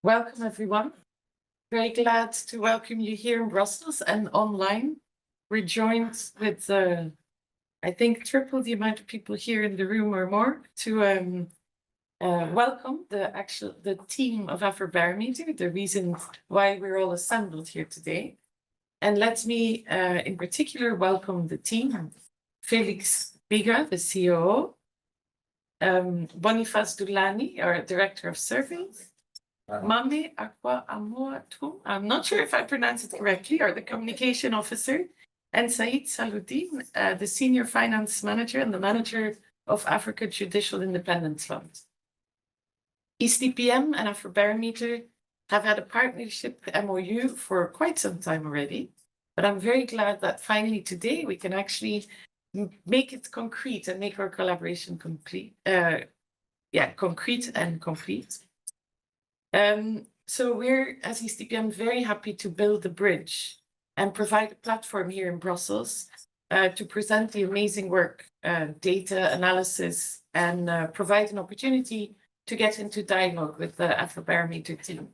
Welcome, everyone. Very glad to welcome you here in Brussels and online. We're joined with, I think, triple the amount of people here in the room or more to welcome the team of Afrobarometer, the reason why we're all assembled here today. And let me, in particular, welcome the team: Felix Biga, the COO, Boniface Dulani, our Director of Surveys, Mame Akwa Amoatu, I'm not sure if I pronounce it correctly, or the Communication Officer, and Said Saluddin, the Senior Finance Manager and the Manager of Africa Judicial Independence Fund. ECDPM and Afrobarometer have had a partnership MOU for quite some time already, but I'm very glad that finally today we can actually make it concrete and make our collaboration concrete and complete. So we're, as ECDPM, very happy to build a bridge and provide a platform here in Brussels to present the amazing work, data analysis, and provide an opportunity to get into dialogue with the Afrobarometer team.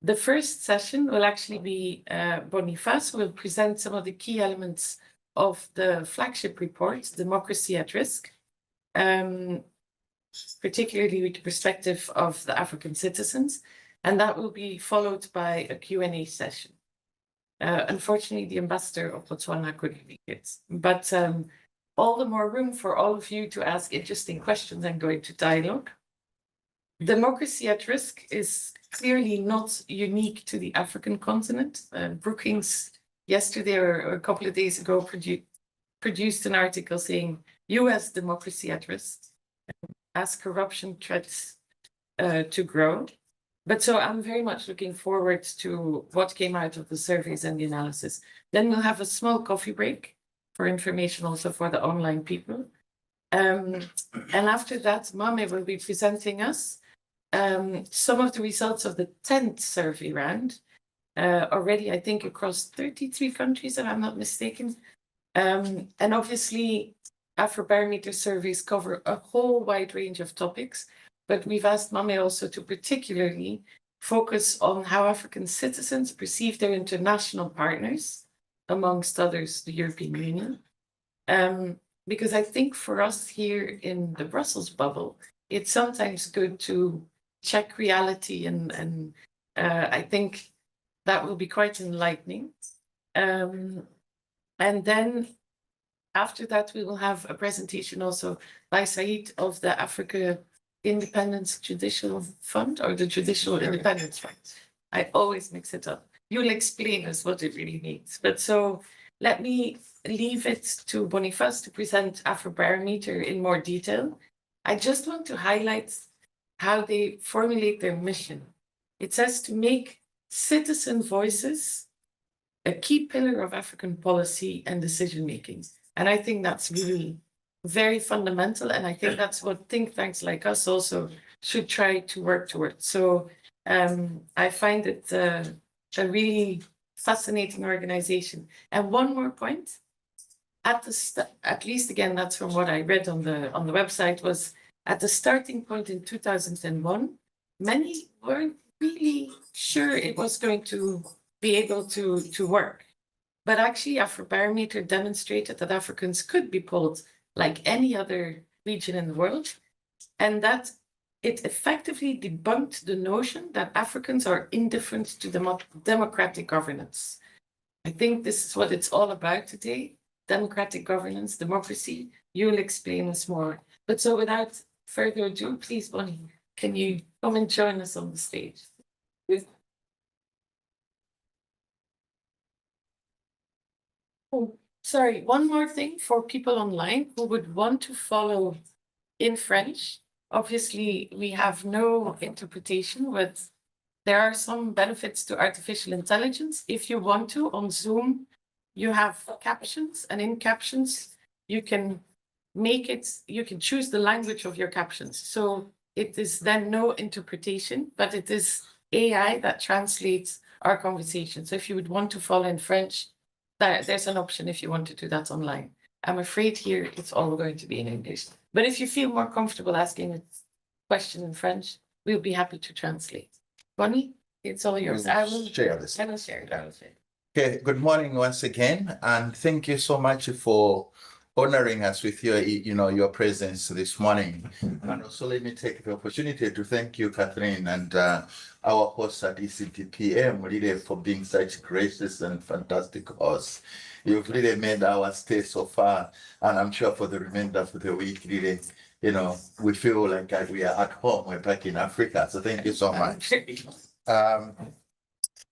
The first session will actually be Boniface will present some of the key elements of the flagship report, Democracy at Risk, particularly with the perspective of the African citizens, and that will be followed by a Q&A session. Unfortunately, the ambassador of Botswana couldn't make it, but all the more room for all of you to ask interesting questions and go into dialogue. Democracy at Risk is clearly not unique to the African continent. Brookings yesterday or a couple of days ago produced an article saying US democracy at risk as corruption threats to grow. But so I'm very much looking forward to what came out of the surveys and the analysis. Then we'll have a small coffee break for information also for the online people. And after that, Mame will be presenting us some of the results of the 10th survey round, already, I think, across 33 countries, if I'm not mistaken. And obviously, Afrobarometer surveys cover a whole wide range of topics, but we've asked Mame also to particularly focus on how African citizens perceive their international partners, amongst others, the European Union. Because I think for us here in the Brussels bubble, it's sometimes good to check reality, and I think that will be quite enlightening. And then after that, we will have a presentation also by Said of the Africa Independence Judicial Fund, or the Judicial Independence Fund. I always mix it up. You'll explain us what it really means. But so let me leave it to Boniface to present Afrobarometer in more detail. I just want to highlight how they formulate their mission. It says to make citizen voices a key pillar of African policy and decision-making. And I think that's really very fundamental. And I think that's what think tanks like us also should try to work towards. So I find it a really fascinating organization. And one more point, at least again, that's from what I read on the website, was at the starting point in 2001, many weren't really sure it was going to be able to work. But actually, Afrobarometer demonstrated that Africans could be polled like any other region in the world, and that it effectively debunked the notion that Africans are indifferent to democratic governance. I think this is what it's all about today: democratic governance, democracy. You'll explain us more. But so without further ado, please, Bonnie, can you come and join us on the stage? Oh, sorry, one more thing for people online who would want to follow in French. Obviously, we have no interpretation, but there are some benefits to artificial intelligence. If you want to, on Zoom, you have captions, and in captions, you can choose the language of your captions. So it is then no interpretation, but it is AI that translates our conversation. So if you would want to follow in French, there's an option if you want to do that online. I'm afraid here it's all going to be in English. But if you feel more comfortable asking a question in French, we'll be happy to translate. Bonnie, it's all yours. I will share this. I will share it. I will share it. Okay, good morning once again, and thank you so much for honoring us with your presence this morning. And also let me take the opportunity to thank you, Catherine, and our host at ECDPM, really, for being such gracious and fantastic hosts. You've really made our stay so far, and I'm sure for the remainder of the week, really, we feel like we are at home. We're back in Africa, so thank you so much.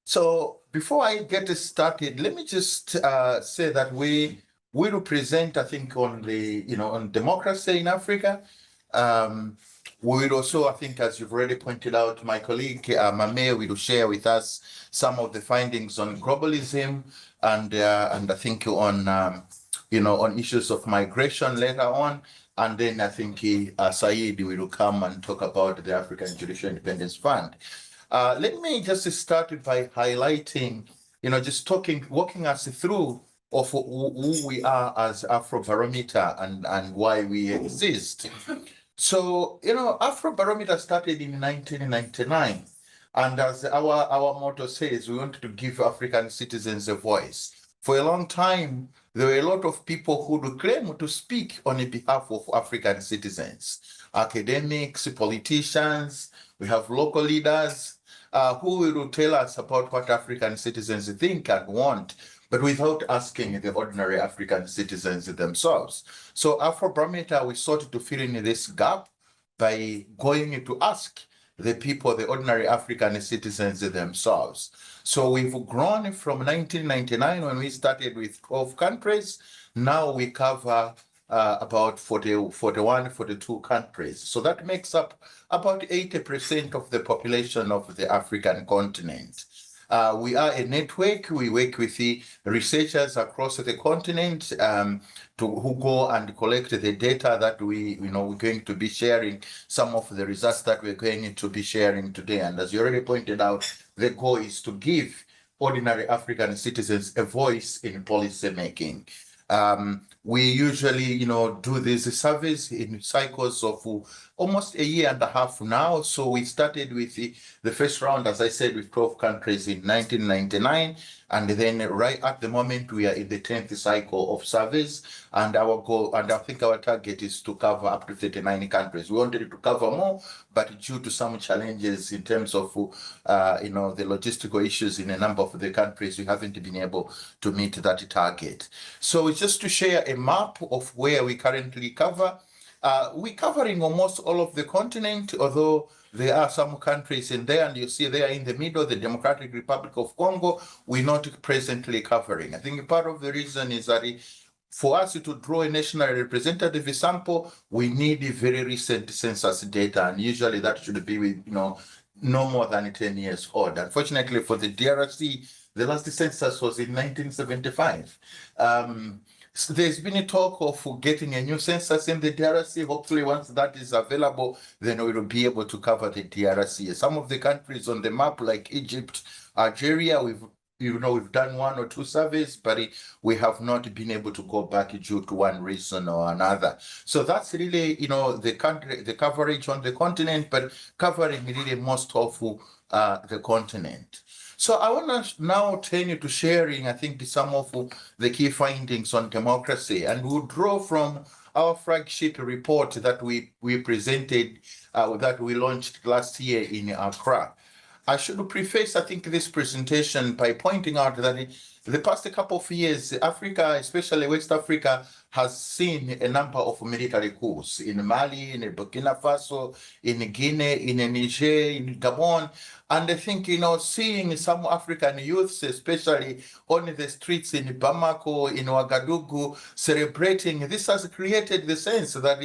So before I get started, let me just say that we will present, I think, on on democracy in Africa. We will also, I think, as you've already pointed out, my colleague Mame will share with us some of the findings on globalism and I think on on issues of migration later on. And then I think Saeed will come and talk about the African Judicial Independence Fund. Let me just start by highlighting, just walking us through of who we are as Afrobarometer and why we exist. So, Afrobarometer started in 1999. And as our motto says, we want to give African citizens a voice. For a long time, there were a lot of people who would claim to speak on behalf of African citizens, academics, politicians, we have local leaders, who will tell us about what African citizens think and want, but without asking the ordinary African citizens themselves. So Afrobarometer, we sought to fill in this gap by going to ask the people, the ordinary African citizens themselves. So we've grown from 1999 when we started with 12 countries. Now we cover about 41, 42 countries. So that makes up about 80% of the population of the African continent. We are a network. We work with the researchers across the continent who go and collect the data that we're going to be sharing, some of the results that we're going to be sharing today. And as you already pointed out, the goal is to give ordinary African citizens a voice in policy making. We usually, do these surveys in cycles of almost a year and a half now. So we started with the first round, as I said, with 12 countries in 1999. And then right at the moment, we are in the 10th cycle of surveys. And our goal, and I think our target is to cover up to 39 countries. We wanted to cover more, but due to some challenges in terms of, the logistical issues in a number of the countries, we haven't been able to meet that target. So just to share a map of where we currently cover, we're covering almost all of the continent, although there are some countries in there, and you see there in the middle, the Democratic Republic of Congo, we're not presently covering. I think part of the reason is that for us to draw a national representative sample, we need very recent census data, and usually that should be with, no more than 10 years old. Unfortunately, for the DRC, the last census was in 1975. So there's been a talk of getting a new census in the DRC. Hopefully, once that is available, then we will be able to cover the DRC. Some of the countries on the map, like Egypt, Algeria, we've done 1 or 2 surveys, but we have not been able to go back due to one reason or another. So that's really, the coverage on the continent, but covering really most of the continent. So I want to now turn you to sharing, I think, some of the key findings on democracy, and we'll draw from our flagship report that we presented, that we launched last year in Accra. I should preface, I think, this presentation by pointing out that the past couple of years, Africa, especially West Africa, has seen a number of military coups in Mali, in Burkina Faso, in Guinea, in Niger, in Gabon. And I think, seeing some African youths, especially on the streets in Bamako, in Ouagadougou, celebrating, this has created the sense that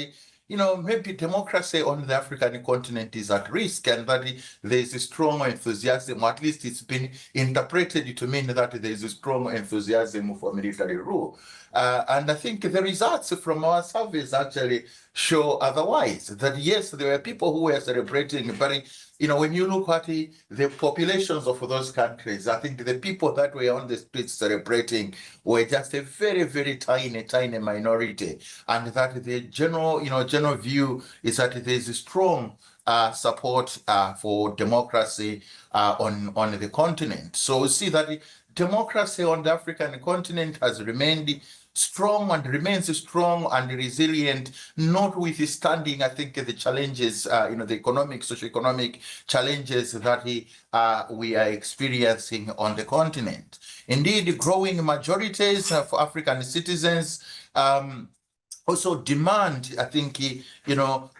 maybe democracy on the African continent is at risk, and that there is a strong enthusiasm, or at least it's been interpreted to mean that there is a strong enthusiasm for military rule. And I think the results from our surveys actually show otherwise, that yes, there were people who were celebrating, but when you look at the populations of those countries, I think the people that were on the streets celebrating were just a very, very tiny minority. And that the general view is that there is a strong support for democracy on the continent. So we see that democracy on the African continent has remained strong and remains strong and resilient, notwithstanding, I think, the challenges, the economic, socioeconomic challenges that we are experiencing on the continent. Indeed, growing majorities of African citizens also demand, I think,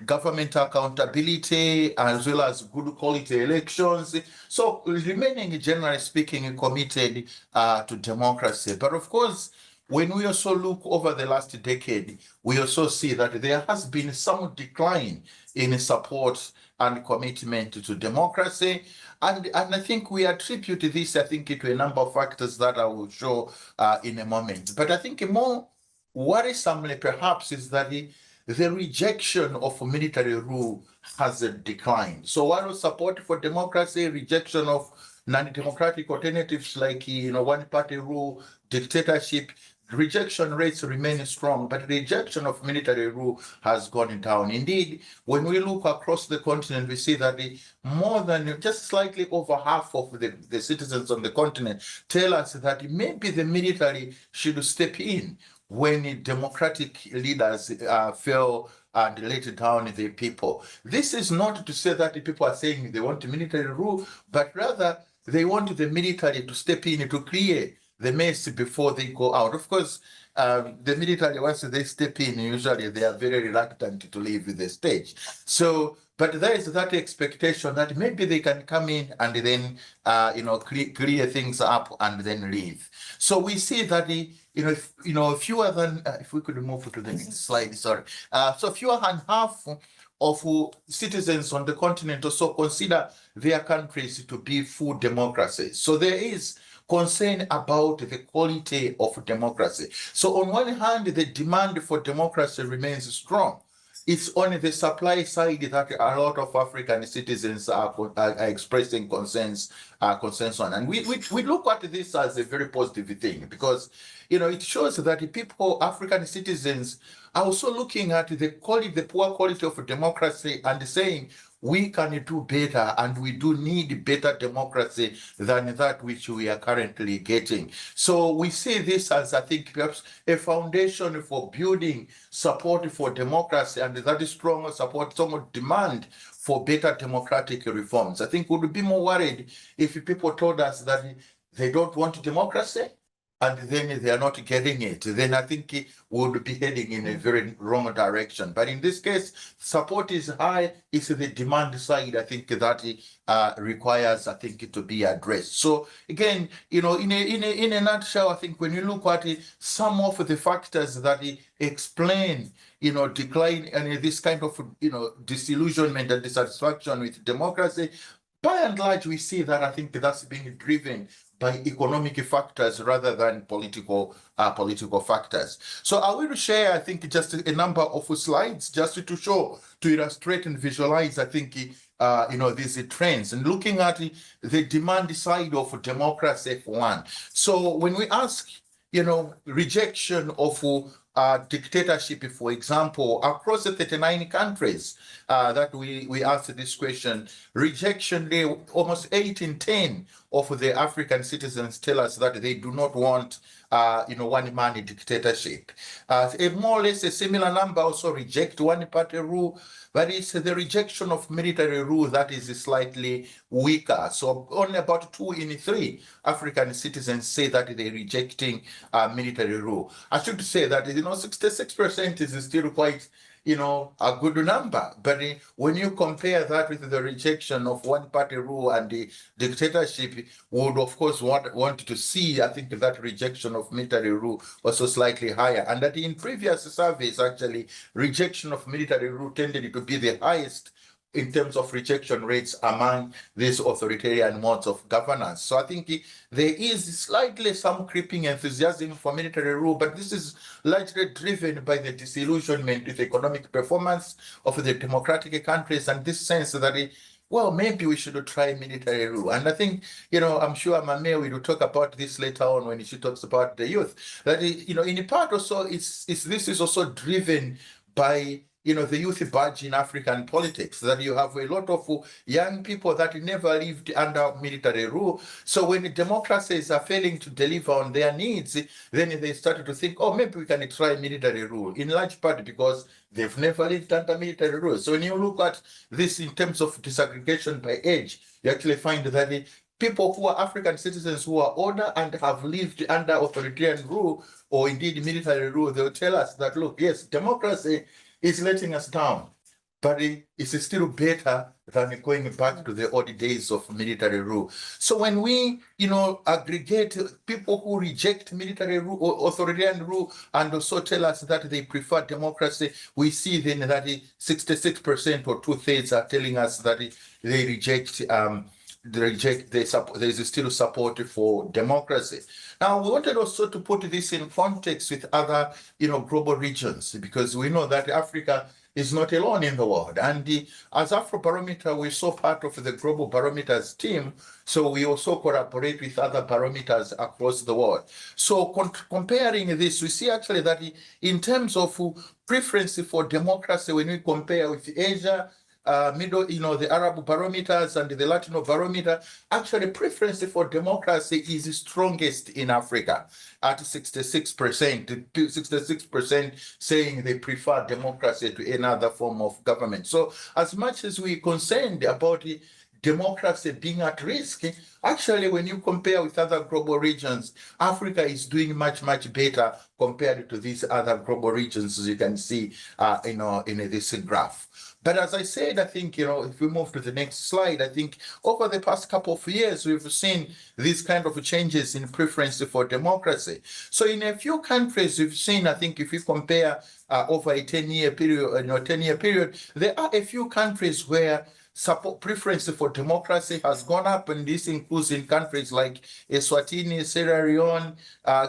government accountability as well as good quality elections. So remaining, generally speaking, committed to democracy. But of course, when we also look over the last decade, we also see that there has been some decline in support and commitment to democracy. And I think we attribute this, I think, to a number of factors that I will show in a moment. But I think more worrisomely, perhaps, is that the rejection of military rule has declined. So while support for democracy, rejection of non-democratic alternatives like one-party rule, dictatorship, rejection rates remain strong, but rejection of military rule has gone down. Indeed, when we look across the continent, we see that more than just slightly over half of the citizens on the continent tell us that maybe the military should step in when democratic leaders fail and let down the people. This is not to say that the people are saying they want military rule, but rather they want the military to step in to clear the mess before they go out. Of course, the military, once they step in, usually they are very reluctant to leave the stage. So, but there is that expectation that maybe they can come in and then, clear things up and then leave. So we see that fewer than, if we could move to the next slide, sorry. So fewer than half of citizens on the continent also consider their countries to be full democracies. So there is concern about the quality of democracy. So on one hand, the demand for democracy remains strong. It's on the supply side that a lot of African citizens are expressing concerns on. And we look at this as a very positive thing because, it shows that people, African citizens, are also looking at the poor quality of democracy and saying, we can do better and we do need better democracy than that which we are currently getting. So we see this as, I think, perhaps a foundation for building support for democracy and that is strong support, some demand for better democratic reforms. I think we would be more worried if people told us that they don't want democracy and then they are not getting it, then I think we would be heading in a very wrong direction. But in this case, support is high. It's the demand side, I think, that requires, I think, to be addressed. So again, in a nutshell, I think when you look at some of the factors that explain, decline and this kind of, disillusionment and dissatisfaction with democracy, by and large, we see that I think that's being driven by economic factors rather than political factors. So I will share, I think, just a number of slides just to illustrate and visualize, I think, these trends and looking at the demand side of democracy for one. So when we ask, rejection of dictatorship, for example, across the 39 countries that we asked this question, rejection, almost 8 in 10 of the African citizens tell us that they do not want, one-man dictatorship. A more or less a similar number also reject one-party rule, but it's the rejection of military rule that is slightly weaker. So only about 2 in 3 African citizens say that they're rejecting military rule. I should say that 66% is still quite a good number. But when you compare that with the rejection of one-party rule and the dictatorship, would of course want to see, I think, that rejection of military rule also slightly higher. And that in previous surveys, actually, rejection of military rule tended to be the highest in terms of rejection rates among these authoritarian modes of governance. So I think there is slightly some creeping enthusiasm for military rule, but this is largely driven by the disillusionment with economic performance of the democratic countries and this sense that maybe we should try military rule. And I think, I'm sure Mame will talk about this later on when she talks about the youth. That, in part also, this is also driven by the youth budge in African politics, that you have a lot of young people that never lived under military rule. So when democracies are failing to deliver on their needs, then they started to think, oh, maybe we can try military rule, in large part because they've never lived under military rule. So when you look at this in terms of disaggregation by age, you actually find that people who are African citizens who are older and have lived under authoritarian rule or indeed military rule, they'll tell us that, look, yes, democracy is letting us down, but it's still better than going back to the old days of military rule. So when we, aggregate people who reject military rule or authoritarian rule and also tell us that they prefer democracy, we see then that 66% or 2/3 are telling us that they reject there is still support for democracy. Now, we wanted also to put this in context with other, global regions, because we know that Africa is not alone in the world. And as Afrobarometer, we're so part of the Global Barometers team, so we also collaborate with other barometers across the world. So comparing this, we see actually that in terms of preference for democracy, when we compare with Asia, the Arab barometers and the Latino barometer, actually preference for democracy is strongest in Africa at 66%, 66% saying they prefer democracy to another form of government. So as much as we're concerned about democracy being at risk, actually, when you compare with other global regions, Africa is doing much, much better compared to these other global regions, as you can see, in this graph. But as I said, I think, if we move to the next slide, I think over the past couple of years, we've seen these kind of changes in preference for democracy. So in a few countries, we've seen, I think, if you compare over a 10-year period, there are a few countries where support preference for democracy has gone up, and this includes in countries like Eswatini, Sierra Leone,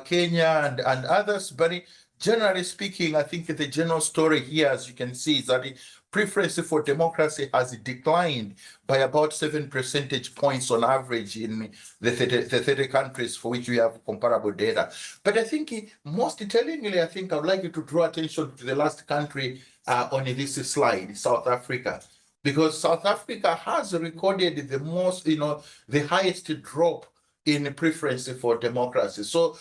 Kenya, and others. But generally speaking, I think the general story here, as you can see, is that the preference for democracy has declined by about 7 percentage points on average in the 30 countries for which we have comparable data. But I think most tellingly, I think I would like you to draw attention to the last country on this slide, South Africa. Because South Africa has recorded the most, the highest drop in preference for democracy. So,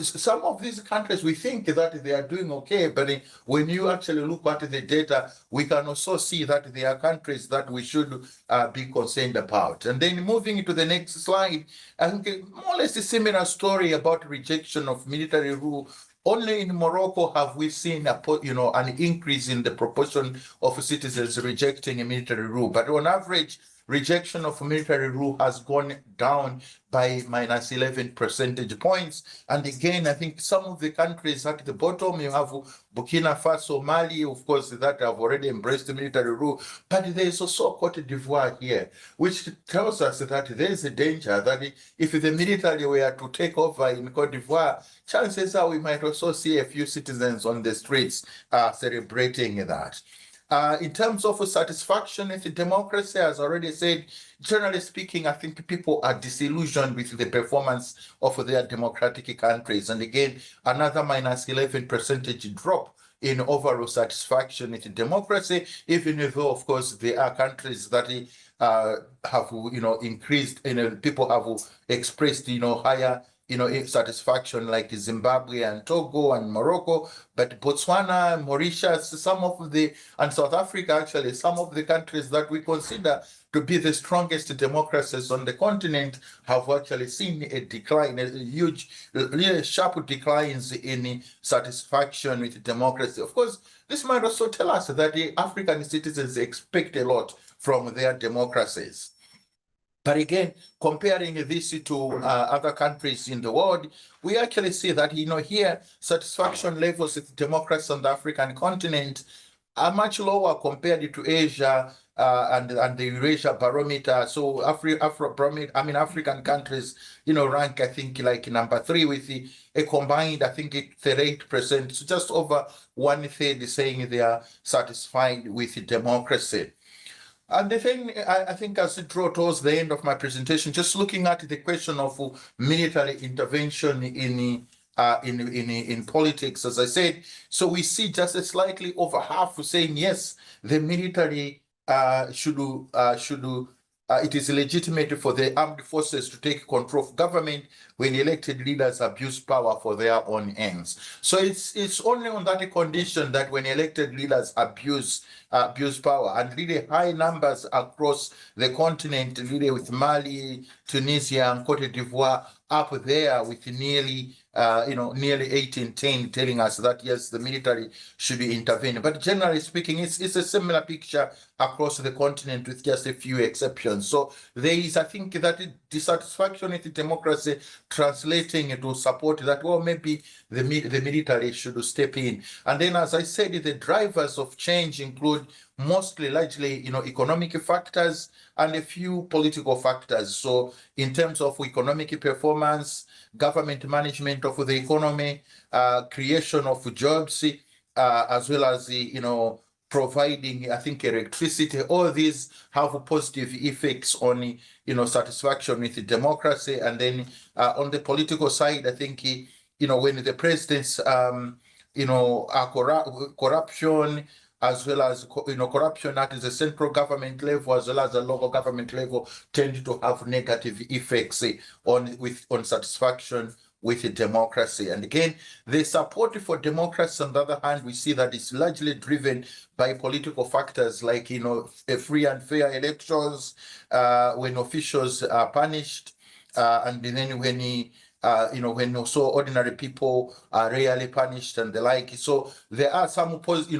some of these countries, we think that they are doing okay, but when you actually look at the data, we can also see that there are countries that we should be concerned about. And then moving to the next slide, I think more or less a similar story about rejection of military rule. Only in Morocco have we seen an increase in the proportion of citizens rejecting military rule. But on average, rejection of military rule has gone down by minus 11 percentage points. And again, I think some of the countries at the bottom, you have Burkina Faso, Mali, of course, that have already embraced the military rule. But there is also Cote d'Ivoire here, which tells us that there is a danger that if the military were to take over in Cote d'Ivoire, chances are we might also see a few citizens on the streets celebrating that. In terms of satisfaction with democracy, as I already said, generally speaking, I think people are disillusioned with the performance of their democratic countries. And again, another minus 11 percentage drop in overall satisfaction with democracy, even though, of course, there are countries that have, increased, people have expressed, higher satisfaction, like Zimbabwe and Togo and Morocco, but Botswana, Mauritius, and South Africa, actually, some of the countries that we consider to be the strongest democracies on the continent have actually seen a decline, a huge, really sharp declines in satisfaction with democracy. Of course, this might also tell us that the African citizens expect a lot from their democracies. But again, comparing this to other countries in the world, we actually see that, here, satisfaction levels with democracy on the African continent are much lower compared to Asia and the Eurasia barometer. So African countries, rank, I think, like number 3 with a combined, I think, 38%, so just over 1/3 saying they are satisfied with democracy. And the thing, I think, as it draw towards the end of my presentation, just looking at the question of military intervention in in politics, as I said. So we see just a slightly over half saying yes, the military it is legitimate for the armed forces to take control of government when elected leaders abuse power for their own ends. So it's only on that condition that when elected leaders abuse power, and really high numbers across the continent, really with Mali, Tunisia, and Cote d'Ivoire up there with nearly 1810 telling us that yes, the military should be intervening. But generally speaking, it's a similar picture across the continent with just a few exceptions. So there is, I think, that dissatisfaction with democracy translating into support that, well, maybe the military should step in. And then, as I said, the drivers of change include largely, economic factors and a few political factors. So in terms of economic performance, government management of the economy, creation of jobs, as well as providing, I think, electricity. All these have positive effects on satisfaction with democracy. And then on the political side, I think when the president's corruption, as well as corruption at the central government level as well as the local government level, tend to have negative effects on satisfaction with democracy. And again, the support for democracy, on the other hand, we see that it's largely driven by political factors like free and fair elections, when officials are punished, and then when also ordinary people are rarely punished and the like. So there are some positive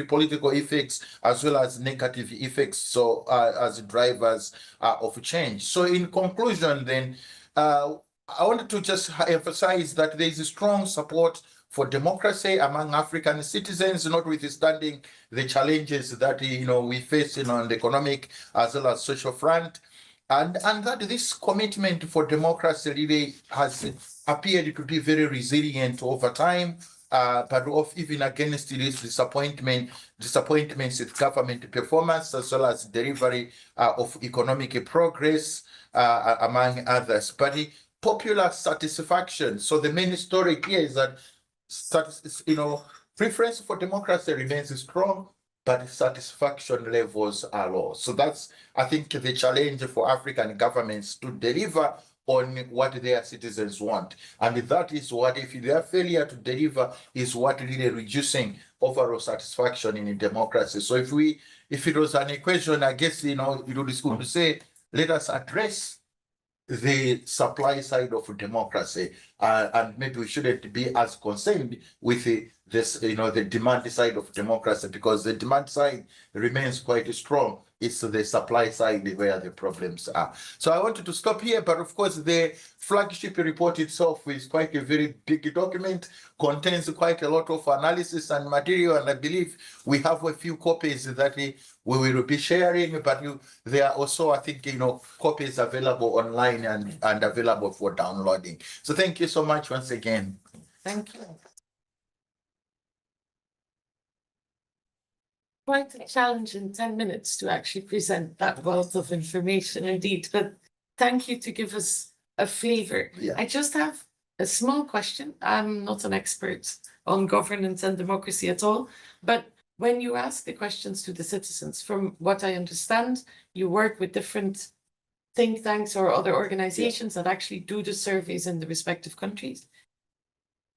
political effects as well as negative effects, so as drivers of change. So in conclusion then, I wanted to just emphasize that there is a strong support for democracy among African citizens, notwithstanding the challenges that we face on the economic as well as social front, and that this commitment for democracy really has appeared to be very resilient over time. But even against this disappointments with government performance as well as delivery of economic progress, among others. But popular satisfaction. So the main story here is that preference for democracy remains strong, but satisfaction levels are low. So that's, I think, the challenge for African governments to deliver on what their citizens want. And that is what, if their failure to deliver is what really reducing overall satisfaction in democracy. So if it was an equation, I guess, it would be good to say, let us address the supply side of democracy, and maybe we shouldn't be as concerned with the demand side of democracy, because the demand side remains quite strong. It's the supply side where the problems are. So I wanted to stop here, but of course the flagship report itself is quite a very big document, contains quite a lot of analysis and material, and I believe we have a few copies that we will be sharing, but there are also, I think, copies available online and available for downloading. So thank you so much once again. Thank you. Quite a challenge in 10 minutes to actually present that wealth of information indeed, but thank you to give us a flavor. Yeah. I just have a small question. I'm not an expert on governance and democracy at all, but when you ask the questions to the citizens, from what I understand, you work with different think tanks or other organizations that actually do the surveys in the respective countries.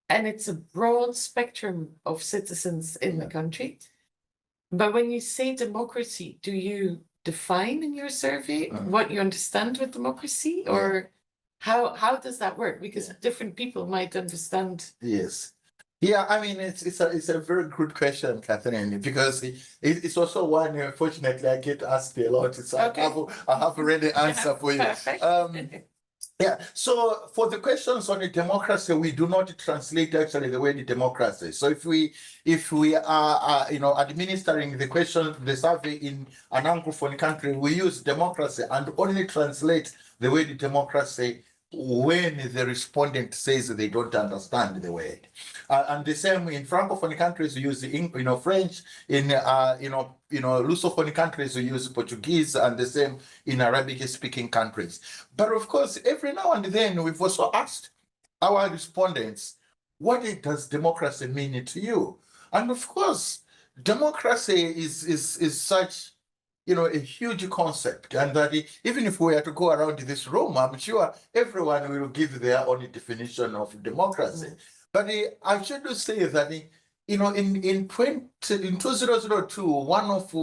And it's a broad spectrum of citizens in the country. But when you say democracy, do you define in your survey what you understand with democracy, or how does that work? Because different people might understand. Yes. Yeah, I mean, it's a very good question, Catherine, because it's also one, unfortunately, I get asked a lot. So okay. I have already answer for you. Perfect. Yeah, so for the questions on the democracy, we do not translate actually the word democracy. So if we are administering the survey in an Anglophone country, we use democracy and only translate the word democracy when the respondent says they don't understand the word. And the same in Francophone countries, we use French. In Lusophone countries, we use Portuguese, and the same in Arabic-speaking countries. But of course, every now and then, we've also asked our respondents, what does democracy mean to you? And of course, democracy is such, a huge concept, and that even if we were to go around this room, I'm sure everyone will give their own definition of democracy. But I should say that, in 2002, one of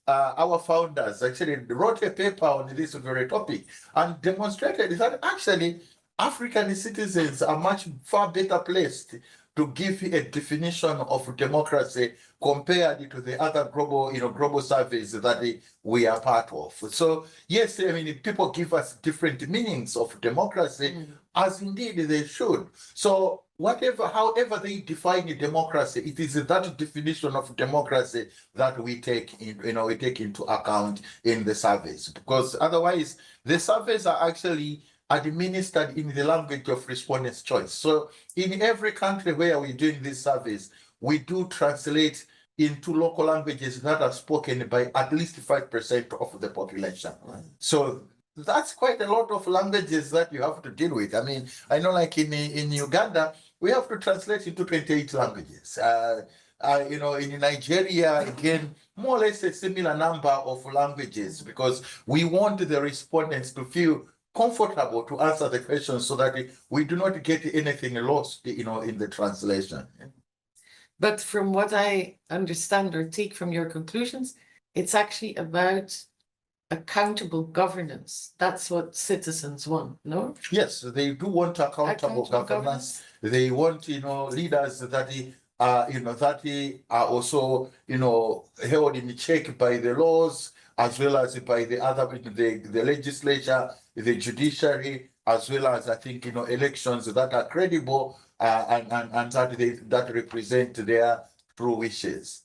our founders actually wrote a paper on this very topic and demonstrated that actually African citizens are much far better placed to give a definition of democracy compared to the other global surveys that we are part of. So yes, I mean, people give us different meanings of democracy, as indeed they should. So however they define democracy, it is that definition of democracy that we take into account in the surveys, because otherwise the surveys are actually administered in the language of respondents' choice. So in every country where we're doing these surveys, we do translate into local languages that are spoken by at least 5% of the population. Right. So that's quite a lot of languages that you have to deal with. I mean, I know like in Uganda, we have to translate into 28 languages. In Nigeria, again, more or less a similar number of languages, because we want the respondents to feel comfortable to answer the questions so that we do not get anything lost, in the translation. But from what I understand or take from your conclusions, it's actually about accountable governance. That's what citizens want, no? Yes, they do want accountable governance. They want, leaders that are also, held in check by the laws, as well as by the legislature, the judiciary, as well as I think elections that are credible and that represent their true wishes.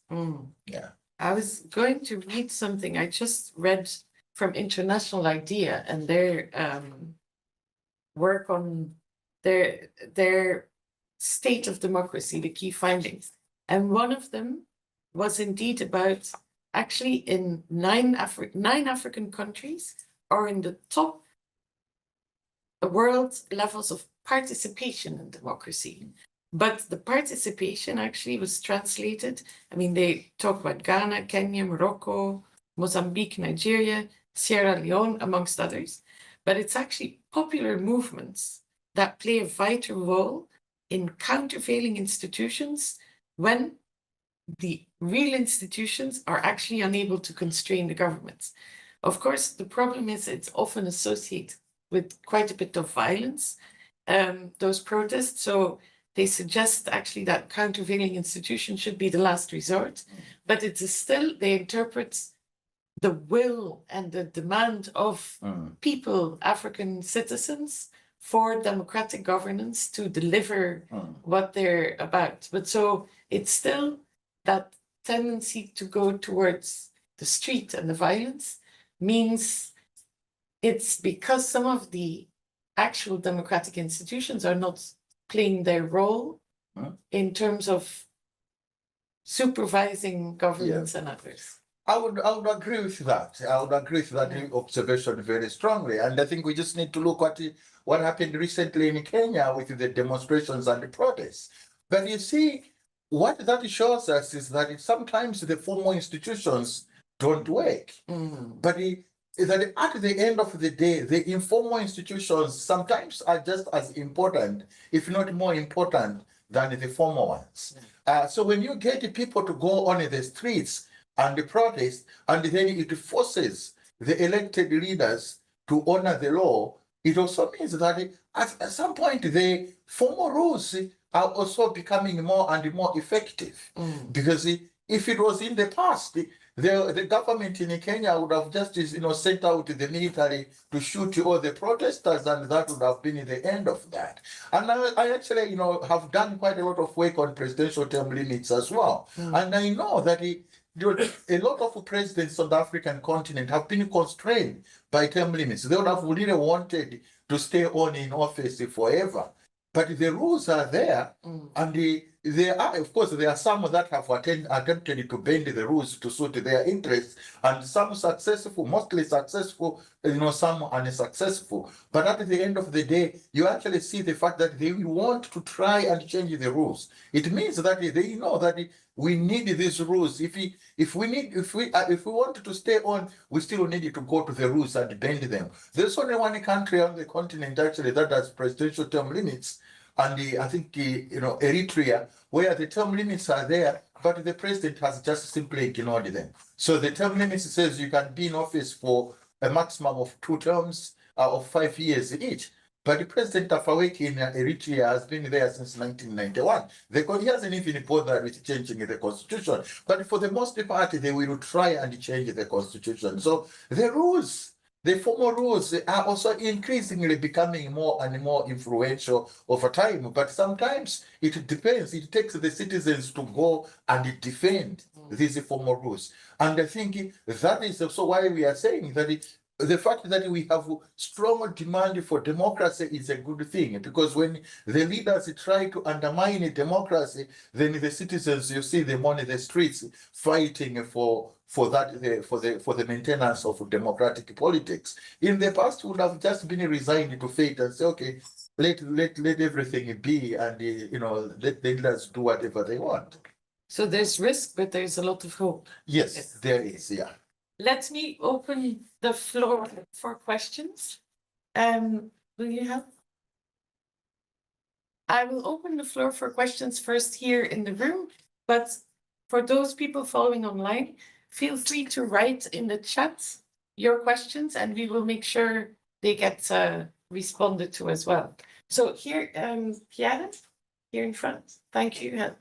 Yeah. I was going to read something I just read from International Idea and their work on their state of democracy, the key findings. And one of them was indeed about actually in nine African countries are in the top world levels of participation in democracy. But the participation actually was translated. I mean, they talk about Ghana, Kenya, Morocco, Mozambique, Nigeria, Sierra Leone, amongst others. But it's actually popular movements that play a vital role in countervailing institutions when the real institutions are actually unable to constrain the governments. Of course, the problem is it's often associated with quite a bit of violence, those protests. So they suggest actually that countervailing institutions should be the last resort, but it is still, they interpret the will and the demand of people, African citizens, for democratic governance to deliver what they're about. But so it's still that tendency to go towards the street and the violence means it's because some of the actual democratic institutions are not playing their role in terms of supervising governments and others. I would agree with that. I would agree with that observation very strongly. And I think we just need to look at what happened recently in Kenya with the demonstrations and the protests. But you see, what that shows us is that sometimes the formal institutions don't work. But that at the end of the day, the informal institutions sometimes are just as important, if not more important, than the formal ones. So when you get people to go on the streets and the protest, and then it forces the elected leaders to honor the law, it also means that at some point the formal rules are also becoming more and more effective. Because if it was in the past, the government in Kenya would have just sent out the military to shoot all the protesters, and that would have been the end of that. And I actually have done quite a lot of work on presidential term limits as well. And I know that a lot of presidents on the African continent have been constrained by term limits. They would have really wanted to stay on in office forever. But the rules are there, and there are, of course, there are some that have attempted to bend the rules to suit their interests, and some successful, mostly successful, some unsuccessful. But at the end of the day, you actually see the fact that they want to try and change the rules. It means that they know that we need these rules. If we want to stay on, we still need to go to the rules and bend them. There's only one country on the continent actually that has presidential term limits. And I think, Eritrea, where the term limits are there, but the president has just simply ignored them. So the term limits says you can be in office for a maximum of 2 terms of 5 years each. But the president Afaweki in Eritrea has been there since 1991. He hasn't even bothered with changing the constitution. But for the most part, they will try and change the constitution. So the rules, the formal rules are also increasingly becoming more and more influential over time. But sometimes it depends. It takes the citizens to go and defend these formal rules. And I think that is also why we are saying that the fact that we have strong demand for democracy is a good thing, because when the leaders try to undermine democracy, then the citizens, you see them on the streets fighting for the maintenance of democratic politics. In the past, would have just been resigned to fate and say, okay, let everything be, and let the leaders do whatever they want. So there's risk, but there's a lot of hope. Yes, there is, yeah. Let me open the floor for questions. Will you help? I will open the floor for questions first here in the room, but for those people following online, feel free to write in the chat your questions and we will make sure they get responded to as well. So here, Pierre, here in front. Thank you.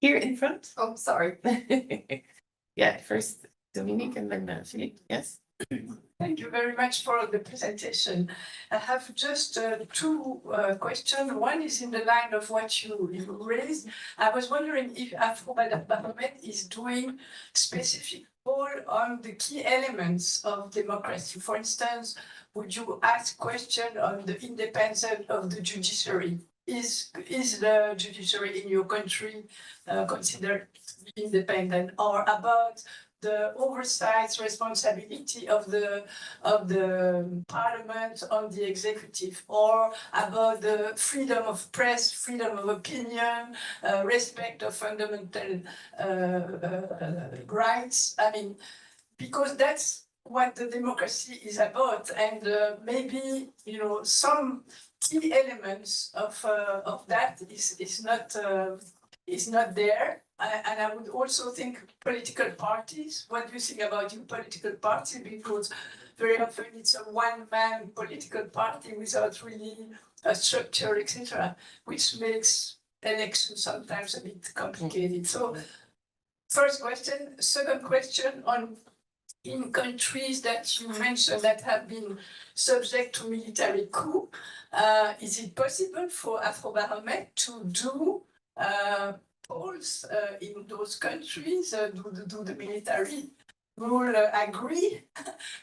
Here in front. Oh, sorry. Yeah, first Dominique and then Philippe. Yes. Thank you very much for the presentation. I have just 2 questions. One is in the line of what you raised. I was wondering if Afro-Baromet is doing specific poll on the key elements of democracy. For instance, would you ask question on the independence of the judiciary? Is the judiciary in your country considered independent, or about the oversight responsibility of the parliament on the executive, or about the freedom of press, freedom of opinion, respect of fundamental rights? I mean, because that's what the democracy is about, and maybe some key elements of that is not there. And I would also think political parties. What do you think about your political party? Because very often it's a one-man political party without really a structure, etc., which makes elections sometimes a bit complicated. So, first question. Second question on in countries that you mentioned that have been subject to military coup, is it possible for Afro-Baromet to do polls in those countries? Do the military rule agree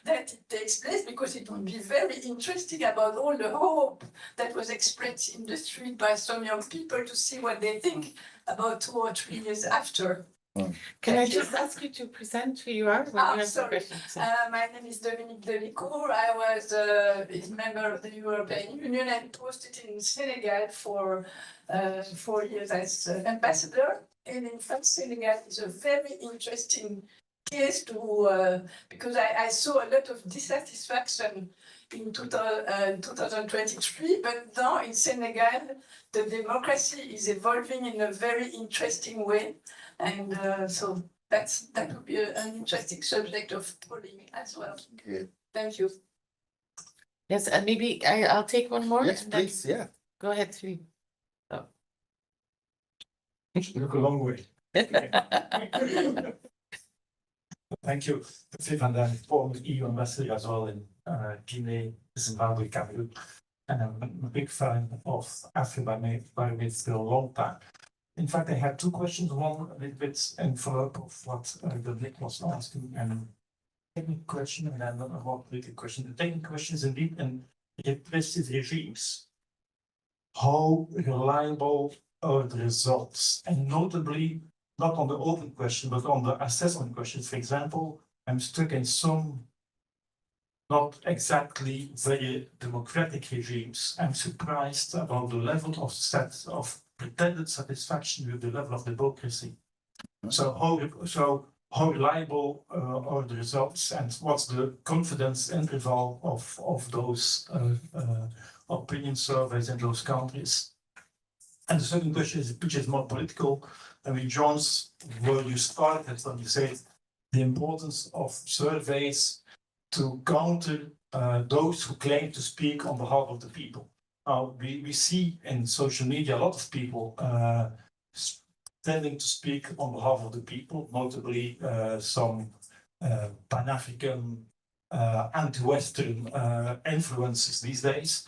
that it takes place? Because it would be very interesting about all the hope that was expressed in the street by some young people to see what they think about 2 or 3 years after. Can I just ask you to present who you are? When you have Sorry. questions? My name is Dominique Delicourt. I was a member of the European Union and posted in Senegal for 4 years as ambassador. And in fact, Senegal is a very interesting case to because I saw a lot of dissatisfaction in 2023, but now in Senegal, the democracy is evolving in a very interesting way. And so that would be an interesting subject of polling as well. Okay. Thank you. Yes, and maybe I'll take one more. Yes, and then- please, yeah. Go ahead, Philippe. Look a long way. Thank you. Philippe van den former EU ambassador as well in Guinea, Zimbabwe, Cameroon. And I'm a big fan of Afro-Baromet for a long time. In fact, I had 2 questions. One a little bit in follow-up of what Nick was asking, and a technical question, and then a more political question. The technical question is indeed in repressive regimes. How reliable the results, and notably not on the open question, but on the assessment questions. For example, I'm stuck in some not exactly very democratic regimes. I'm surprised about the level of pretended satisfaction with the level of democracy. So how reliable are the results, and what's the confidence interval of those opinion surveys in those countries? And the second question is, which is more political. I mean, John's, where you started when you said the importance of surveys to counter those who claim to speak on behalf of the people. We see in social media a lot of people tending to speak on behalf of the people, notably some Pan-African anti-Western influences these days.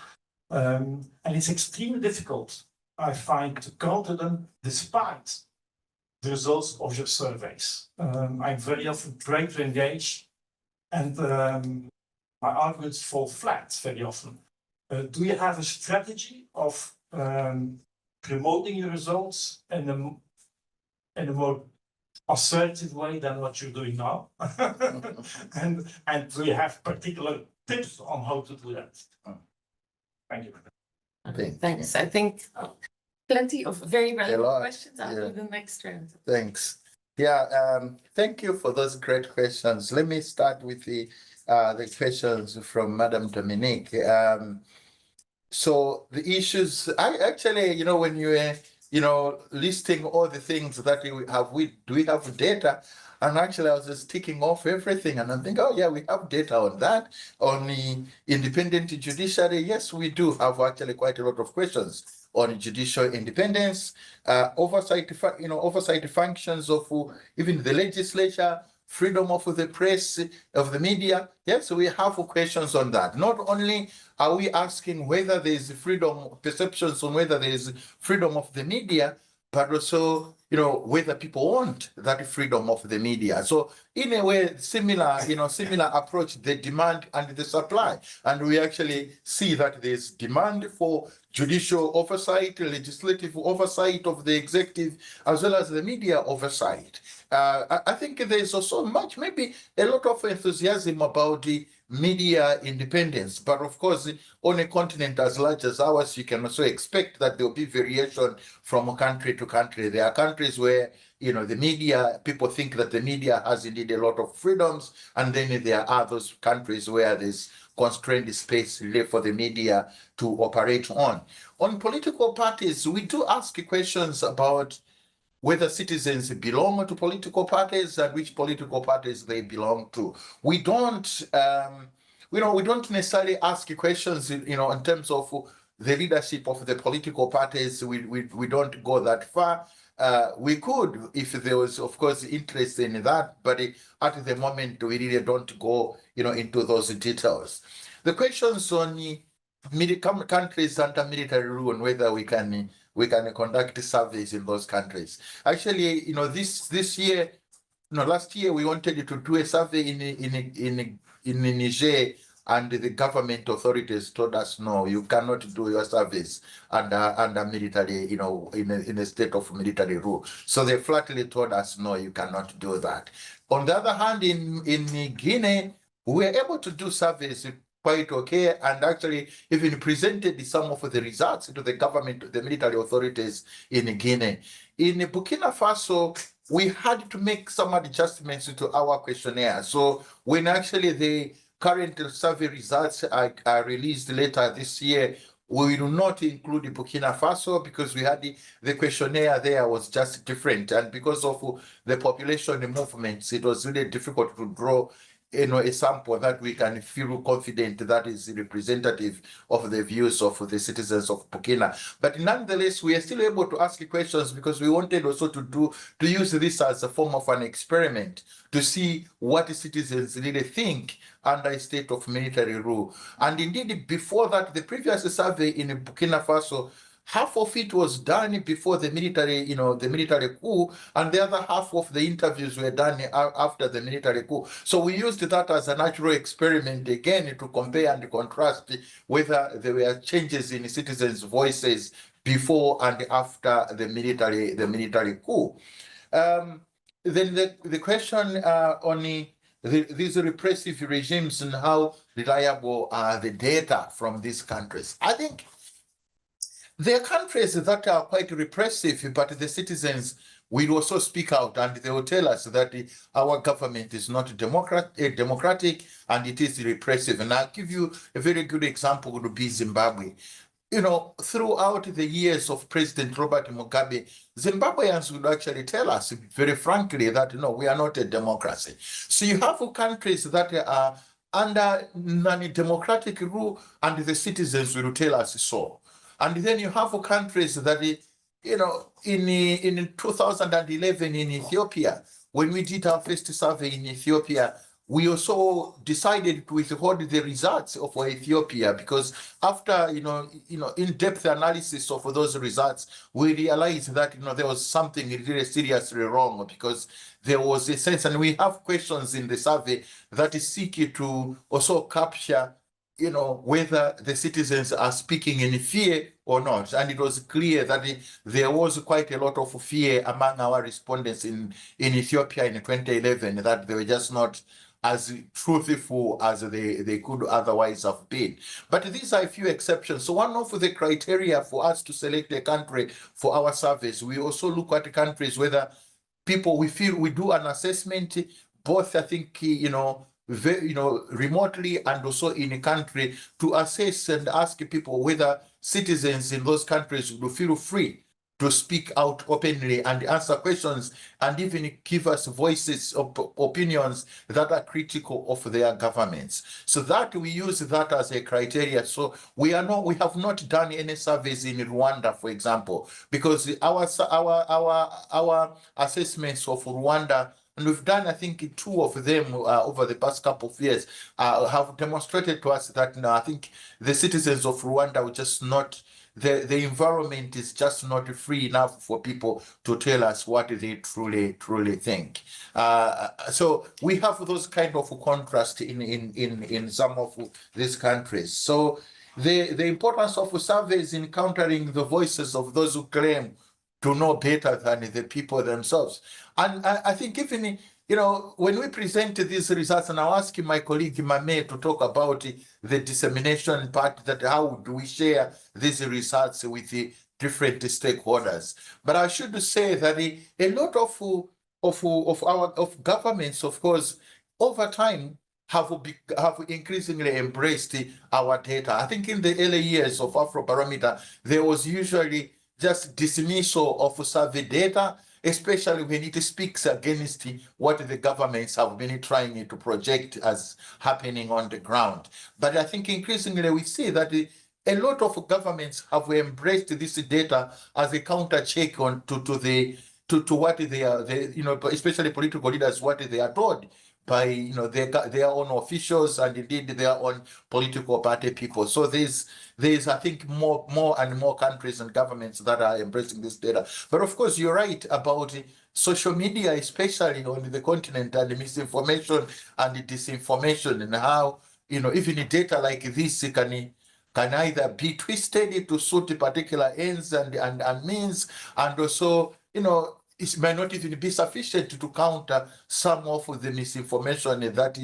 And it's extremely difficult, I find, to counter them despite the results of your surveys. I'm very often trying to engage, and my arguments fall flat very often. Do you have a strategy of promoting your results in a more assertive way than what you're doing now? and do you have particular tips on how to do that? Thank you. Thanks. I think plenty of very relevant questions after yeah. the next round. Thanks. Yeah, thank you for those great questions. Let me start with the questions from Madam Dominique. So the issues, I actually, when you were, listing all the things that do we have data? And actually, I was just ticking off everything, and I'm thinking, oh yeah, we have data on that. On the independent judiciary, yes, we do have actually quite a lot of questions on judicial independence, oversight functions of even the legislature, freedom of the press, of the media. Yes, we have questions on that. Not only are we asking whether there is freedom, perceptions on whether there is freedom of the media, but also, whether people want that freedom of the media. So in a way, similar approach, the demand and the supply. And we actually see that there's demand for judicial oversight, legislative oversight of the executive, as well as the media oversight. I think there's also maybe a lot of enthusiasm about the media independence, but of course, on a continent as large as ours, you can also expect that there will be variation from country to country. There are countries where, the media, people think that the media has indeed a lot of freedoms, and then there are those countries where there's constrained space left for the media to operate on. On political parties, we do ask questions about whether citizens belong to political parties and which political parties they belong to. We don't, we don't necessarily ask questions, in terms of the leadership of the political parties. We don't go that far. We could, if there was, of course, interest in that, but at the moment, we really don't go, into those details. The questions on countries under military rule and whether we can conduct surveys in those countries. Actually, this year, last year we wanted to do a survey in Niger, and the government authorities told us, no, you cannot do your surveys under military, in a state of military rule. So they flatly told us, no, you cannot do that. On the other hand, in Guinea, we were able to do surveys quite okay, and actually even presented some of the results to the government, the military authorities in Guinea. In Burkina Faso, we had to make some adjustments to our questionnaire. So when actually the current survey results are released later this year, we do not include Burkina Faso because we had the questionnaire there was just different, and because of the population movements, it was really difficult to draw a sample that we can feel confident that is representative of the views of the citizens of Burkina. But nonetheless, we are still able to ask questions because we wanted also to use this as a form of an experiment to see what citizens really think under a state of military rule. And indeed, before that, the previous survey in Burkina Faso, half of it was done before the military, the military coup, and the other half of the interviews were done after the military coup. So we used that as a natural experiment again to compare and contrast whether there were changes in citizens' voices before and after the military coup. Then the question on these repressive regimes and how reliable are the data from these countries. I think there are countries that are quite repressive, but the citizens will also speak out and they will tell us that our government is not democratic and it is repressive. And I'll give you a very good example, would be Zimbabwe. Throughout the years of President Robert Mugabe, Zimbabweans would actually tell us very frankly that, no, we are not a democracy. So you have countries that are under non-democratic rule and the citizens will tell us so. And then you have countries that, in 2011 in Ethiopia, when we did our first survey in Ethiopia, we also decided to withhold the results of Ethiopia because after in-depth analysis of those results, we realized that there was something really seriously wrong because there was a sense, and we have questions in the survey that is seeking to also capture whether the citizens are speaking in fear or not. And it was clear that there was quite a lot of fear among our respondents in Ethiopia in 2011, that they were just not as truthful as they could otherwise have been. But these are a few exceptions. So one of the criteria for us to select a country for our surveys, we also look at countries whether people we do an assessment, both I think, remotely and also in a country, to assess and ask people whether citizens in those countries will feel free to speak out openly and answer questions and even give us voices of opinions that are critical of their governments. So that we use that as a criteria. So we have not done any surveys in Rwanda, for example, because our assessments of Rwanda, and we've done, I think, 2 of them over the past couple of years, have demonstrated to us that I think the citizens of Rwanda will just not, the environment is just not free enough for people to tell us what they truly think. So we have those kind of contrast in some of these countries. So the importance of surveys in countering the voices of those who claim to know better than the people themselves. And I think even, when we present these results, and I'll ask my colleague Mame to talk about the dissemination part, that how do we share these results with the different stakeholders. But I should say that a lot of governments, of course, over time, have increasingly embraced our data. I think in the early years of Afrobarometer, there was usually just dismissal of survey data, especially when it speaks against what the governments have been trying to project as happening on the ground. But I think increasingly we see that a lot of governments have embraced this data as a counter check on to what they are, especially political leaders, what they are told by their own officials and indeed their own political party people. So there's I think more and more countries and governments that are embracing this data. But of course you're right about social media, especially on the continent, and the misinformation and the disinformation, and how even data like this can either be twisted to suit particular ends and means, and also it may not even be sufficient to counter some of the misinformation that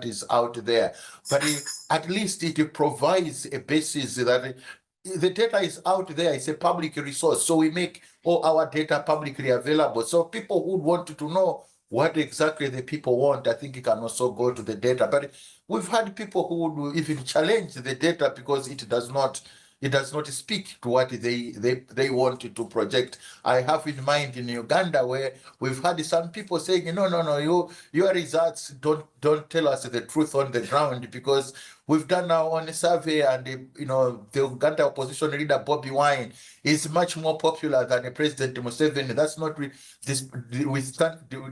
is out there. But at least it provides a basis that the data is out there. It's a public resource. So we make all our data publicly available. So people who want to know what exactly the people want, I think you can also go to the data. But we've had people who would even challenge the data because it does not speak to what they wanted to project. I have in mind in Uganda where we've had some people saying, no, your results don't tell us the truth on the ground, because we've done our own survey, and the Uganda opposition leader Bobi Wine is much more popular than President Museveni. That's not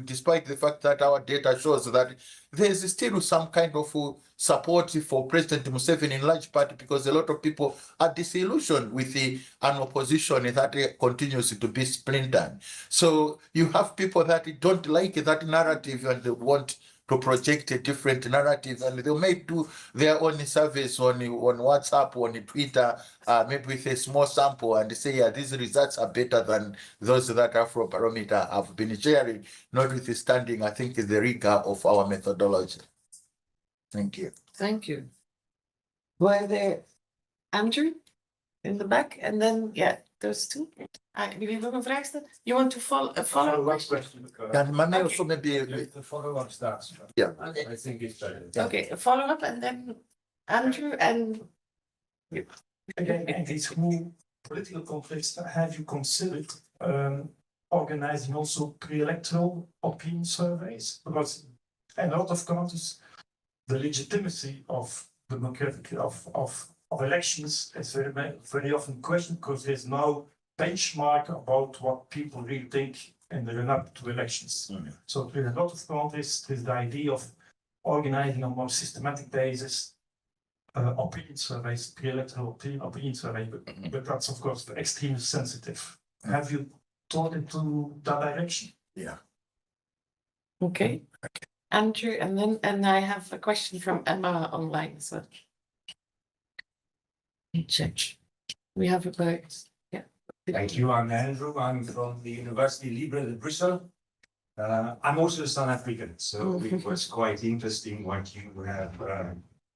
despite the fact that our data shows that there's still some kind of support for President Museveni in large part because a lot of people are disillusioned with an opposition that continues to be splintered. So you have people that don't like that narrative and they want to project a different narrative, and they may do their own surveys on WhatsApp, on Twitter, maybe with a small sample, and say, yeah, these results are better than those that Afrobarometer have been sharing, notwithstanding, I think, the rigor of our methodology. Thank you. Thank you. Were there Andrew in the back, and then those two. Jullie nog een vraag stellen? You want to follow? Question. And Mane also maybe. The follow-up starts. Yeah. I think it's better. Okay, a follow-up, and then Andrew and you. And these whole political conflicts, have you considered organizing also pre-electoral opinion surveys? Because in a lot of countries, the legitimacy of democratic of elections is very often questioned because there's no benchmark about what people really think in the run-up to elections. Mm-hmm. So in a lot of countries, there's the idea of organizing on a more systematic basis opinion surveys, pre-electoral opinion surveys, but that's of course extremely sensitive. Have you thought into that direction? Yeah. Okay. Andrew, and I have a question from Emma online as well. Check. We have about Thank you. I'm Andrew. I'm from the University Libre de Brussels. I'm also a South African, so it was quite interesting what you have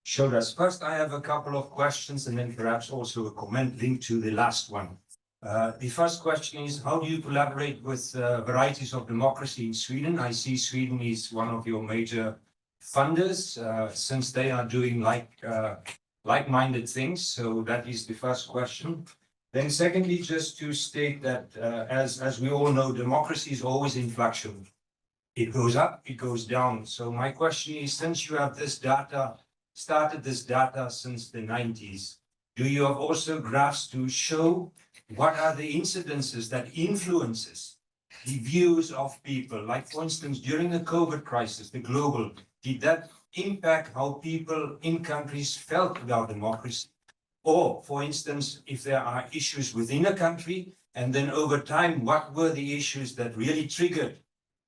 showed us. First, I have a couple of questions and then perhaps also a comment linked to the last one. The first question is, how do you collaborate with varieties of democracy in Sweden? I see Sweden is one of your major funders, since they are doing like-minded things. So that is the first question. Then secondly, just to state that as we all know, democracy is always in fluctuation. It goes up, it goes down. So my question is, since you have this data, started this data since the 90s, do you have also graphs to show what are the incidences that influences the views of people? Like for instance, during the COVID crisis, the global, did that impact how people in countries felt about democracy? Or, for instance, if there are issues within a country, and then over time, what were the issues that really triggered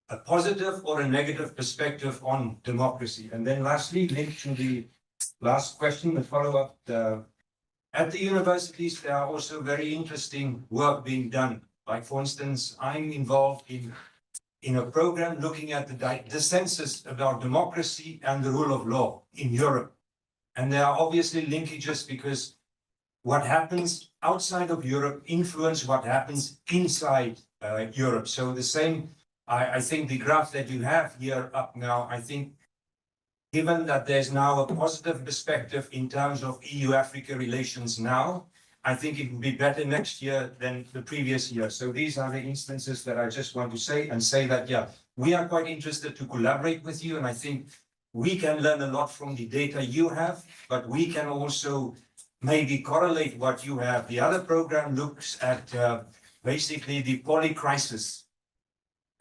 a positive or a negative perspective on democracy? And then lastly, linked to the last question, the follow-up, at the universities, there are also very interesting work being done. Like, for instance, I'm involved in a program looking at the census about democracy and the rule of law in Europe. And there are obviously linkages because what happens outside of Europe influence what happens inside Europe. So the same, I think the graph that you have here up now, I think given that there's now a positive perspective in terms of EU-Africa relations now, I think it will be better next year than the previous year. So these are the instances that I just want to say that, yeah, we are quite interested to collaborate with you. And I think we can learn a lot from the data you have, but we can also maybe correlate what you have. The other program looks at basically the poly-crisis